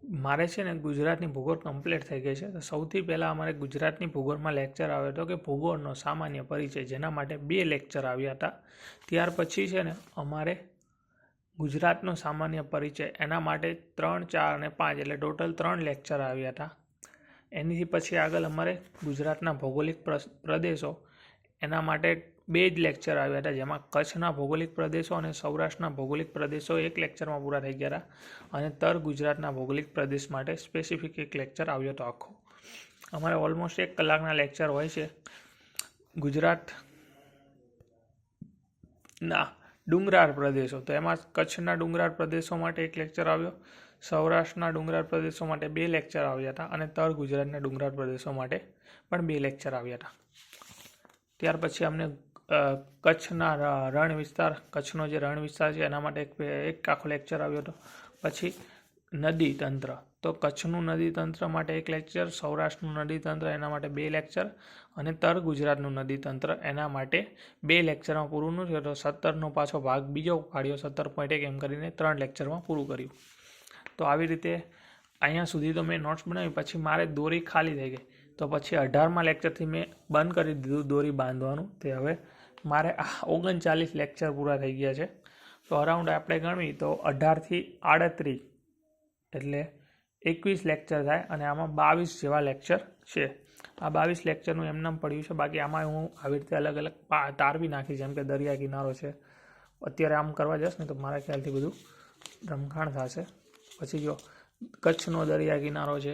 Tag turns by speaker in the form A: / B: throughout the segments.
A: મારે છે ને ગુજરાતની ભૂગોળ કમ્પ્લીટ થઈ ગઈ છે. તો સૌથી પહેલાં અમારે ગુજરાતની ભૂગોળમાં લેક્ચર આવ્યો હતો કે ભૂગોળનો સામાન્ય પરિચય, જેના માટે 2 લેક્ચર આવ્યા હતા. ત્યાર પછી છે ને અમારે ગુજરાતનો સામાન્ય પરિચય, એના માટે 3, 4 અને 5 એટલે ટોટલ 3 લેક્ચર આવ્યા હતા. એની પછી આગળ અમારે ગુજરાતના ભૌગોલિક પ્રદેશો, એના માટે 2 જ લેક્ચર આવ્યા હતા, જેમાં કચ્છના ભૌગોલિક પ્રદેશો અને સૌરાષ્ટ્રના ભૌગોલિક પ્રદેશો 1 લેક્ચરમાં પૂરા થઈ ગયા હતા. અને તર ગુજરાતના ભૌગોલિક પ્રદેશ માટે સ્પેસિફિક 1 લેક્ચર આવ્યો હતો આખો. અમારે ઓલમોસ્ટ 1 કલાકના લેક્ચર હોય છે. ગુજરાતના ડુંગરાળ પ્રદેશો, તો એમાં કચ્છના ડુંગરાળ પ્રદેશો માટે 1 લેક્ચર આવ્યો, સૌરાષ્ટ્રના ડુંગરાળ પ્રદેશો માટે 2 લેક્ચર આવ્યા હતા અને તર ગુજરાતના ડુંગરાળ પ્રદેશો માટે પણ 2 લેક્ચર આવ્યા હતા. ત્યાર પછી અમને કચ્છના રણ વિસ્તાર, કચ્છનો જે રણ વિસ્તાર છે એના માટે એક આખો લેક્ચર આવ્યો હતો. પછી નદી તંત્ર, તો કચ્છનું નદી તંત્ર માટે 1 લેક્ચર, સૌરાષ્ટ્રનું નદી તંત્ર એના માટે 2 લેક્ચર અને તર ગુજરાતનું નદી તંત્ર એના માટે 2 લેક્ચરમાં પૂરું ન થયું તો 17નો પાછો ભાગ બીજો પાડ્યો, 17.1 એમ કરીને 3 લેક્ચરમાં પૂરું કર્યું. તો આવી રીતે અહીંયા સુધી તો મેં નોટ્સ બનાવી. પછી મારે દોરી ખાલી થઈ ગઈ, તો પછી 18મા લેક્ચરથી મેં બંધ કરી દીધું દોરી બાંધવાનું. તે હવે મારે 39 લેક્ચર પૂરા થઈ ગયા છે. તો અરાઉન્ડ આપણે ગણવી તો 18 થી 38 એટલે 21 લેક્ચર થાય અને આમાં 22 જેવા લેક્ચર છે. આ 22 લેક્ચરનું એમનામ પડ્યું છે. બાકી આમાં હું આવી રીતે અલગ અલગ તાર બી નાખી, જેમ કે દરિયા કિનારો છે. અત્યારે આમ કરવા જશ ને તો મારા ખ્યાલથી બધું રમખાણ થશે. પછી જો કચ્છનો દરિયા કિનારો છે,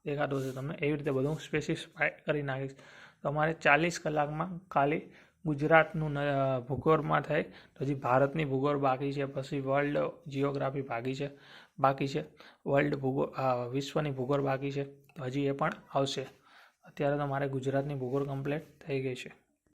A: દેખાતો હશે તમને, એવી રીતે બધું સ્પેસિફાય કરી નાખીશ. તો અમારે 40 કલાકમાં ખાલી ગુજરાતનું ભૂગોળમાં થાય. તો હજી ભારતની ભૂગોળ બાકી છે, પછી વર્લ્ડ જિયોગ્રાફી બાકી છે, વર્લ્ડ ભૂગોળ વિશ્વની ભૂગોળ બાકી છે. તો હજી એ પણ આવશે. અત્યારે તો મારે ગુજરાતની ભૂગોળ કમ્પ્લીટ થઈ ગઈ છે.